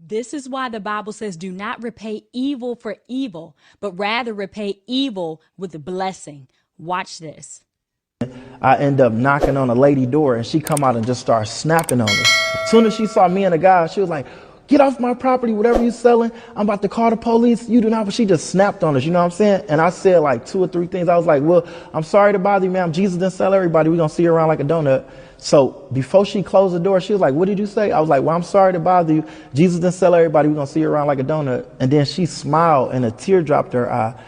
This is why the Bible says, do not repay evil for evil, but rather repay evil with a blessing. Watch this. I end up knocking on a lady door, and she come out and just start snapping on us. As soon as she saw me and the guy, she was like, get off my property, whatever you're selling. I'm about to call the police. You do not. But she just snapped on us. You know what I'm saying? And I said like 2 or 3 things. I was like, well, I'm sorry to bother you, ma'am. Jesus didn't sell everybody. We're going to see you around like a donut. So before she closed the door, she was like, what did you say? I was like, well, I'm sorry to bother you. Jesus didn't sell everybody. We're going to see you around like a donut. And then she smiled and a tear dropped her eye.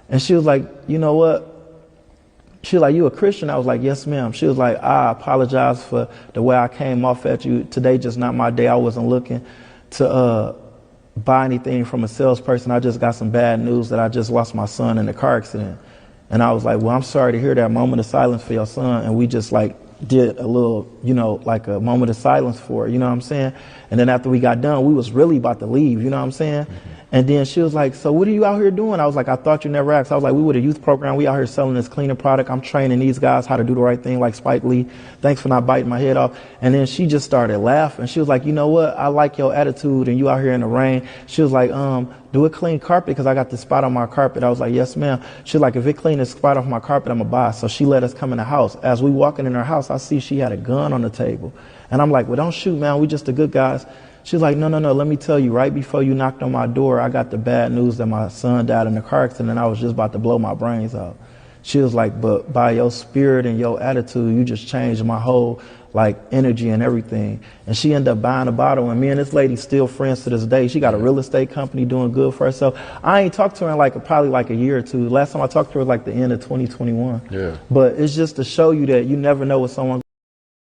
And she was like, you know what? She was like, you a Christian? I was like, yes, ma'am. She was like, I apologize for the way I came off at you. Today just not my day. I wasn't looking to buy anything from a salesperson. I just got some bad news that I just lost my son in a car accident. And I was like, well, I'm sorry to hear that. Moment of silence for your son. And we just like did a little, you know, like a moment of silence for her, you know what I'm saying? And then after we got done, we was really about to leave, you know what I'm saying? And then she was like, so what are you out here doing? I was like, I thought you never asked. I was like, we with a youth program. We out here selling this cleaner product. I'm training these guys how to do the right thing like Spike Lee. Thanks for not biting my head off. And then she just started laughing. She was like, you know what? I like your attitude and you out here in the rain. She was like, do it clean carpet because I got this spot on my carpet. I was like, yes, ma'am. She was like, if it clean this spot off my carpet, I'm going to buy it. So she let us come in the house. As we walking in her house, I see she had a gun on the table. And I'm like, well, don't shoot, man. We just the good guys. She's like, no, let me tell you, right before you knocked on my door, I got the bad news that my son died in a car accident and I was just about to blow my brains out. She was like, but by your spirit and your attitude, you just changed my whole like energy and everything. And she ended up buying a bottle, and me and this lady still friends to this day. She got a real estate company doing good for herself. I ain't talked to her in like probably like a year or two. Last time I talked to her was like the end of 2021. Yeah. But it's just to show you that you never know what someone